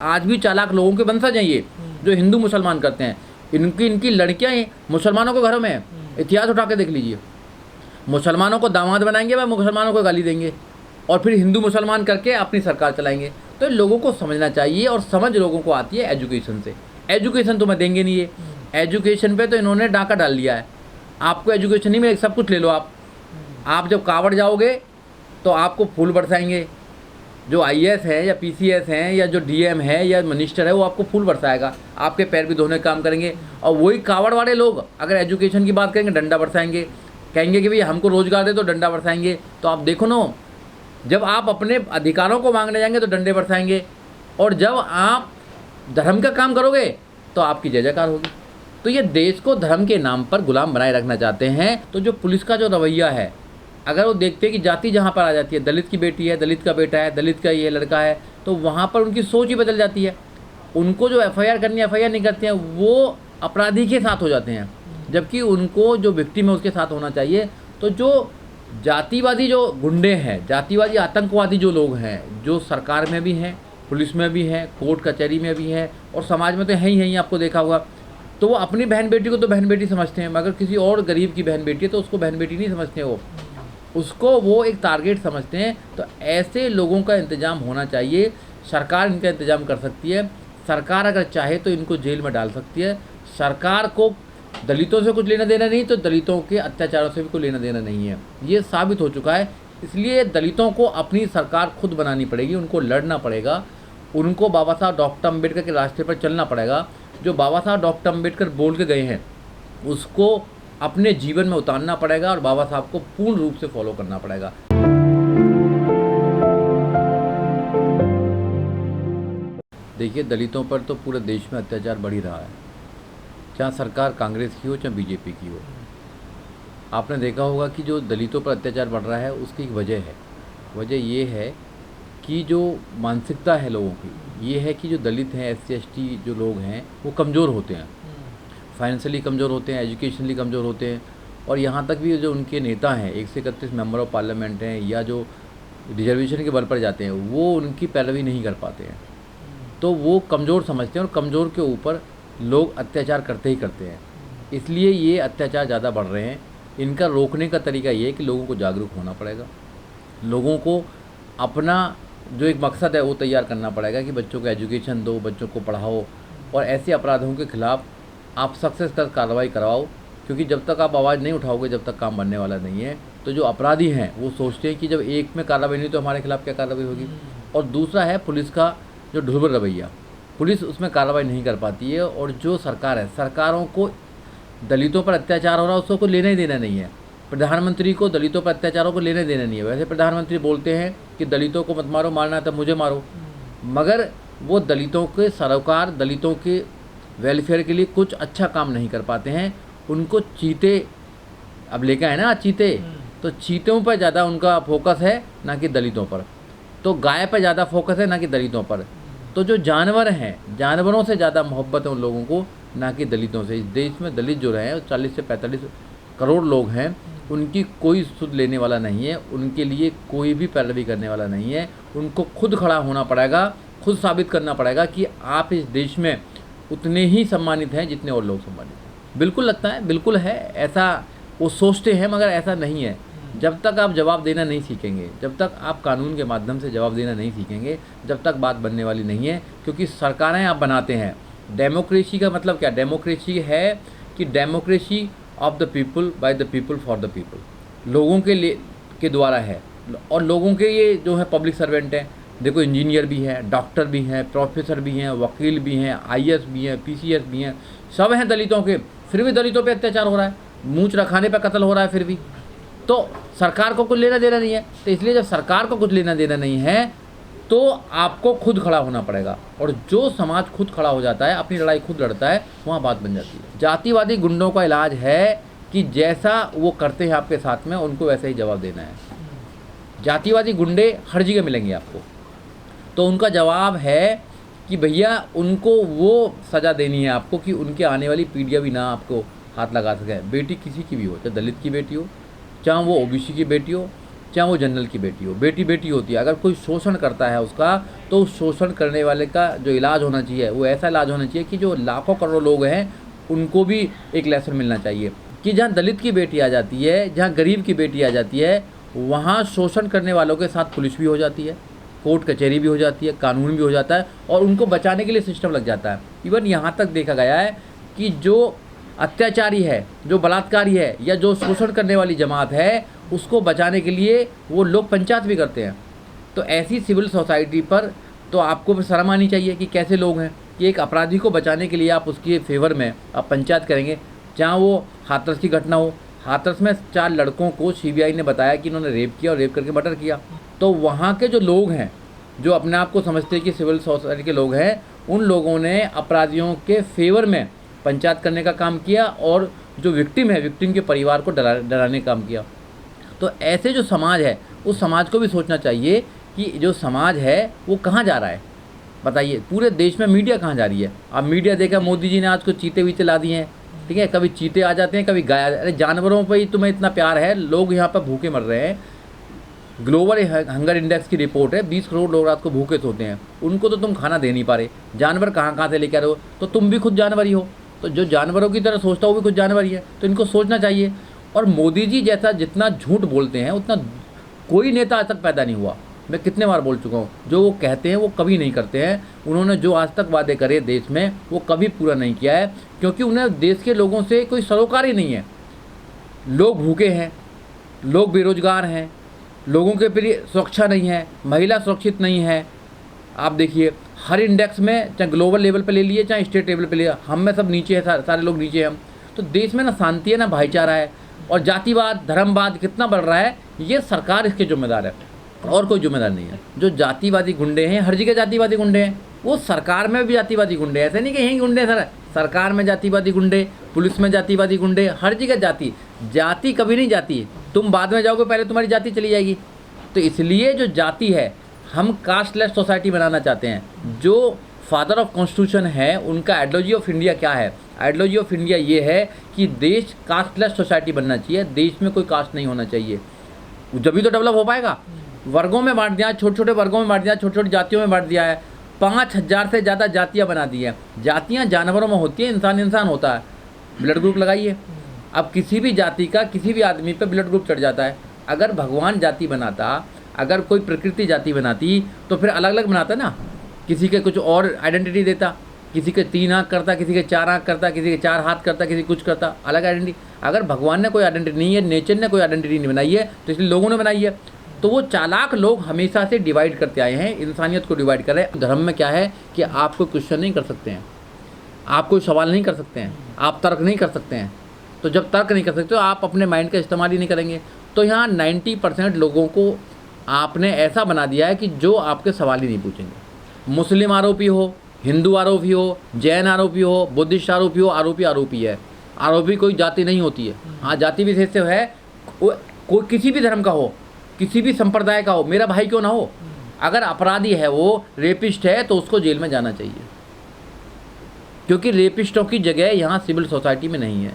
आज भी चालाक लोगों के वंशज हैं ये, जो हिंदू मुसलमान करते हैं। इनकी लड़कियां मुसलमानों के घरों में हैं। इतिहास उठा के देख लीजिए, मुसलमानों को दामाद बनाएंगे व मुसलमानों को गाली देंगे और फिर हिंदू मुसलमान करके अपनी सरकार चलाएंगे। तो लोगों को समझना चाहिए, और समझ लोगों को आती है एजुकेशन से। एजुकेशन तुम्हें देंगे नहीं है, एजुकेशन पे तो इन्होंने डाका डाल लिया है। आपको एजुकेशन नहीं मिलेगी, सब कुछ ले लो आप जब कावड़ जाओगे तो आपको फूल बरसाएंगे। जो IAS है या PCS हैं या जो DM है या मिनिस्टर है, वो आपको फूल बरसाएगा, आपके पैर भी धोने का काम करेंगे। और वही कावड़ वाले लोग अगर एजुकेशन की बात करेंगे, डंडा बरसाएंगे, कहेंगे कि भाई हमको रोजगार दे तो डंडा बरसाएंगे। तो आप देखो ना, जब आप अपने अधिकारों को मांगने जाएंगे तो डंडे बरसाएंगे, और जब आप धर्म का काम करोगे तो आपकी जय जयकार होगी। तो ये देश को धर्म के नाम पर गुलाम बनाए रखना चाहते हैं। तो जो पुलिस का जो रवैया है, अगर वो देखते हैं कि जाति जहाँ पर आ जाती है, दलित की बेटी है, दलित का बेटा है, दलित का ये लड़का है, तो वहाँ पर उनकी सोच ही बदल जाती है। उनको जो FIR करनी है FIR नहीं करते हैं, वो अपराधी के साथ हो जाते हैं, जबकि उनको जो विक्टिम है उसके साथ होना चाहिए। तो जो जातिवादी जो गुंडे हैं, जातिवादी आतंकवादी जो लोग हैं, जो सरकार में भी हैं, पुलिस में भी हैं, कोर्ट कचहरी में भी हैं, और समाज में तो है ही, आपको देखा होगा। तो वो अपनी बहन बेटी को तो बहन बेटी समझते हैं, मगर किसी और गरीब की बहन बेटी है तो उसको बहन बेटी नहीं समझते, उसको वो एक टारगेट समझते हैं। तो ऐसे लोगों का इंतज़ाम होना चाहिए। सरकार इनका इंतज़ाम कर सकती है। सरकार अगर चाहे तो इनको जेल में डाल सकती है। सरकार को दलितों से कुछ लेना देना नहीं, तो दलितों के अत्याचारों से भी कोई लेना देना नहीं है, ये साबित हो चुका है। इसलिए दलितों को अपनी सरकार खुद बनानी पड़ेगी, उनको लड़ना पड़ेगा, उनको बाबा साहब डॉक्टर अम्बेडकर के रास्ते पर चलना पड़ेगा। जो बाबा साहब डॉक्टर अम्बेडकर बोल के गए हैं उसको अपने जीवन में उतारना पड़ेगा, और बाबा साहब को पूर्ण रूप से फॉलो करना पड़ेगा। देखिए, दलितों पर तो पूरे देश में अत्याचार बढ़ ही रहा है, चाहे सरकार कांग्रेस की हो चाहे BJP की हो। आपने देखा होगा कि जो दलितों पर अत्याचार बढ़ रहा है उसकी एक वजह है। वजह ये है कि जो मानसिकता है लोगों की, ये है कि जो दलित हैं, SC ST जो लोग हैं, वो कमज़ोर होते हैं, फाइनेंशियली कमज़ोर होते हैं, एजुकेशनली कमज़ोर होते हैं। और यहाँ तक भी जो उनके नेता हैं, 1 से 31 मेंबर ऑफ पार्लियामेंट हैं, या जो रिजर्वेशन के बल पर जाते हैं, वो उनकी पैरवी नहीं कर पाते हैं। तो वो कमज़ोर समझते हैं, और कमज़ोर के ऊपर लोग अत्याचार करते ही करते हैं। इसलिए ये अत्याचार ज़्यादा बढ़ रहे हैं। इनका रोकने का तरीका ये है कि लोगों को जागरूक होना पड़ेगा, लोगों को अपना जो एक मकसद है वो तैयार करना पड़ेगा कि बच्चों को एजुकेशन दो, बच्चों को पढ़ाओ, और ऐसे अपराधों के खिलाफ आप सक्सेस कर कार्रवाई करवाओ। क्योंकि जब तक आप आवाज़ नहीं उठाओगे, जब तक काम बनने वाला नहीं है। तो जो अपराधी हैं वो सोचते हैं कि जब एक में कार्रवाई नहीं तो हमारे खिलाफ क्या कार्रवाई होगी। और दूसरा है पुलिस का जो ढुलबुल रवैया, पुलिस उसमें कार्रवाई नहीं कर पाती है। और जो सरकार है, सरकारों को दलितों पर अत्याचार हो रहा है उसको कोई लेना ही देना नहीं है। प्रधानमंत्री को दलितों पर अत्याचारों को लेना देना नहीं है। वैसे प्रधानमंत्री बोलते हैं कि दलितों को मत मारो, मारना है तब मुझे मारो, मगर वो दलितों के सरोकार, दलितों के वेलफेयर के लिए कुछ अच्छा काम नहीं कर पाते हैं। उनको चीते, अब लेकर आए ना चीते, तो चीतों पर ज़्यादा उनका फोकस है ना कि दलितों पर। तो गाय पर ज़्यादा फोकस है ना कि दलितों पर। तो जो जानवर हैं, जानवरों से ज़्यादा मोहब्बत है उन लोगों को, ना कि दलितों से। इस देश में दलित जो रहे हैं 40 से 45 करोड़ लोग हैं, उनकी कोई सुध लेने वाला नहीं है, उनके लिए कोई भी पैरवी करने वाला नहीं है। उनको खुद खड़ा होना पड़ेगा, खुद साबित करना पड़ेगा कि आप इस देश में उतने ही सम्मानित हैं जितने और लोग सम्मानित हैं। बिल्कुल लगता है, बिल्कुल है, ऐसा वो सोचते हैं, मगर ऐसा नहीं है। जब तक आप जवाब देना नहीं सीखेंगे, जब तक आप कानून के माध्यम से जवाब देना नहीं सीखेंगे, जब तक बात बनने वाली नहीं है। क्योंकि सरकारें आप बनाते हैं। डेमोक्रेसी का मतलब क्या? डेमोक्रेसी है कि democracy of the people, by the people, for the people, लोगों के लिए के द्वारा है। और लोगों के ये जो है पब्लिक सर्वेंट हैं, देखो इंजीनियर भी हैं, डॉक्टर भी हैं, प्रोफेसर भी हैं, वकील भी हैं, IAS भी हैं, PCS भी हैं, सब हैं दलितों के। फिर भी दलितों पे अत्याचार हो रहा है, मूंछ रखाने पे कत्ल हो रहा है फिर भी। तो सरकार को कुछ लेना देना नहीं है। तो इसलिए जब सरकार को कुछ लेना देना नहीं है तो आपको खुद खड़ा होना पड़ेगा। और जो समाज खुद खड़ा हो जाता है, अपनी लड़ाई खुद लड़ता है, वहाँ बात बन जाती है। जातिवादी गुंडों का इलाज है कि जैसा वो करते हैं आपके साथ में, उनको वैसे ही जवाब देना है। जातिवादी गुंडे हर जगह मिलेंगे आपको, तो उनका जवाब है कि भैया उनको वो सज़ा देनी है आपको कि उनके आने वाली पीढ़ियाँ भी ना आपको हाथ लगा सके। बेटी किसी की भी हो, चाहे दलित की बेटी हो, चाहे वो OBC की बेटी हो, चाहे वो जनरल की बेटी हो, बेटी बेटी होती है। अगर कोई शोषण करता है उसका, तो उस शोषण करने वाले का जो इलाज होना चाहिए वो ऐसा इलाज होना चाहिए कि जो लाखों करोड़ों लोग हैं उनको भी एक लेसन मिलना चाहिए कि जहाँ दलित की बेटी आ जाती है, जहाँ गरीब की बेटी आ जाती है, वहाँ शोषण करने वालों के साथ पुलिस भी हो जाती है, कोर्ट कचहरी भी हो जाती है, कानून भी हो जाता है और उनको बचाने के लिए सिस्टम लग जाता है। इवन यहाँ तक देखा गया है कि जो अत्याचारी है, जो बलात्कारी है या जो शोषण करने वाली जमात है, उसको बचाने के लिए वो लोग पंचायत भी करते हैं। तो ऐसी सिविल सोसाइटी पर तो आपको भी शर्म आनी चाहिए कि कैसे लोग हैं कि एक अपराधी को बचाने के लिए आप उसके फेवर में आप पंचायत करेंगे। जहाँ वो हाथरस की घटना हो, हाथरस में 4 लड़कों को सीबीआई ने बताया कि इन्होंने रेप किया और रेप करके मर्डर किया, तो वहाँ के जो लोग हैं, जो अपने आप को समझते हैं कि सिविल सोसाइटी के लोग हैं, उन लोगों ने अपराधियों के फेवर में पंचायत करने का काम किया और जो विक्टिम है, विक्टिम के परिवार को डराने का काम किया। तो ऐसे जो समाज है, उस समाज को भी सोचना चाहिए कि जो समाज है वो कहाँ जा रहा है। बताइए, पूरे देश में मीडिया कहाँ जा रही है। अब मीडिया देखा, मोदी जी ने आज को चीते वीते ला दिए हैं, ठीक है, कभी चीते आ जाते हैं, कभी गाय। अरे जानवरों पर ही तुम्हें इतना प्यार है, लोग यहाँ पर भूखे मर रहे हैं। ग्लोबल हंगर इंडेक्स की रिपोर्ट है, 20 करोड़ लोग रात को भूखे सोते हैं, उनको तो तुम खाना दे नहीं पा रहे। जानवर कहाँ से लेकर आ रहे हो, तो तुम भी खुद जानवर ही हो। तो जो जानवरों की तरह सोचता हो वो भी खुद जानवर ही है, तो इनको सोचना चाहिए। और मोदी जी जैसा जितना झूठ बोलते हैं उतना कोई नेता आज तक पैदा नहीं हुआ। मैं कितने बार बोल चुका हूँ, जो वो कहते हैं वो कभी नहीं करते हैं। उन्होंने जो आज तक वादे करे देश में वो कभी पूरा नहीं किया है, क्योंकि उन्हें देश के लोगों से कोई सरोकार ही नहीं है। लोग भूखे हैं, लोग बेरोजगार हैं, लोगों के लिए सुरक्षा नहीं है, महिला सुरक्षित नहीं है। आप देखिए हर इंडेक्स में, चाहे ग्लोबल लेवल पे ले लिए चाहे स्टेट लेवल पे ले, हम में सब नीचे है, सारे लोग नीचे हैं हम। तो देश में ना शांति है ना भाईचारा है, और जातिवाद धर्मवाद कितना बढ़ रहा है, ये सरकार इसके जिम्मेदार है और कोई जिम्मेदार नहीं है। जो जातिवादी गुंडे हैं, हर जगह जातिवादी गुंडे हैं, वो सरकार में भी जातिवादी गुंडे हैं। ऐसे नहीं कि यहीं गुंडे सर, सरकार में जातिवादी गुंडे, पुलिस में जातिवादी गुंडे, हर जगह जाति कभी नहीं जाती। तुम बाद में जाओगे, पहले तुम्हारी जाति चली जाएगी। तो इसलिए जो जाति है, हम कास्टलेस सोसाइटी बनाना चाहते हैं। जो फादर ऑफ कॉन्स्टिट्यूशन है, उनका आइडियोलॉजी ऑफ इंडिया क्या है? आइडियोलॉजी ऑफ इंडिया ये है कि देश कास्टलेस सोसाइटी बनना चाहिए, देश में कोई कास्ट नहीं होना चाहिए, जब तो डेवलप हो पाएगा। वर्गों में बांट दिया, छोटे छोटे वर्गों में बांट दिया, छोटी छोटी जातियों में बांट दिया है। 5000 से ज़्यादा जातियाँ बना दी हैं। जातियाँ जानवरों में होती है, इंसान होता है। ब्लड ग्रुप लगाइए, अब किसी भी जाति का किसी भी आदमी पे ब्लड ग्रुप चढ़ जाता है। अगर भगवान जाति बनाता, अगर कोई प्रकृति जाति बनाती, तो फिर अलग अलग बनाता ना, किसी के कुछ और आइडेंटिटी देता, किसी के 3 आँख करता, किसी के 4 आँख करता, किसी के 4 हाथ करता, किसी कुछ करता, अलग आइडेंटिटी। अगर भगवान ने कोई आइडेंटिटी नहीं है, नेचर ने कोई आइडेंटिटी नहीं बनाई है, तो इसलिए लोगों ने बनाई है। तो वो चालाक लोग हमेशा से डिवाइड करते आए हैं, इंसानियत को डिवाइड कर रहे हैं। धर्म में क्या है कि आप कोई क्वेश्चन नहीं कर सकते हैं, आप कोई सवाल नहीं कर सकते हैं, आप तर्क नहीं कर सकते हैं। तो जब तर्क नहीं कर सकते तो आप अपने माइंड का इस्तेमाल ही नहीं करेंगे। तो यहाँ 90% लोगों को आपने ऐसा बना दिया है कि जो आपके सवाल ही नहीं पूछेंगे। मुस्लिम आरोपी हो, हिंदू आरोपी हो, जैन आरोपी हो, बुद्धिस्ट आरोपी हो, आरोपी है। आरोपी कोई जाति नहीं होती है। हाँ, जाति विशेष से है, कोई किसी भी धर्म का हो, किसी भी संप्रदाय का हो, मेरा भाई क्यों ना हो। अगर अपराधी है, वो रेपिस्ट है, तो उसको जेल में जाना चाहिए, क्योंकि रेपिस्टों की जगह यहाँ सिविल सोसाइटी में नहीं है,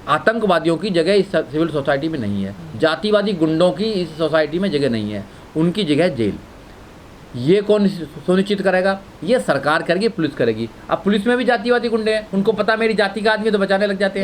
आतंकवादियों की जगह इस सिविल सोसाइटी में नहीं है, जातिवादी गुंडों की इस सोसाइटी में जगह नहीं है, उनकी जगह जेल। ये कौन सुनिश्चित करेगा? ये सरकार करेगी, पुलिस करेगी। अब पुलिस में भी जातिवादी गुंडे हैं, उनको पता मेरी जाति का आदमी तो बचाने लग जाते हैं।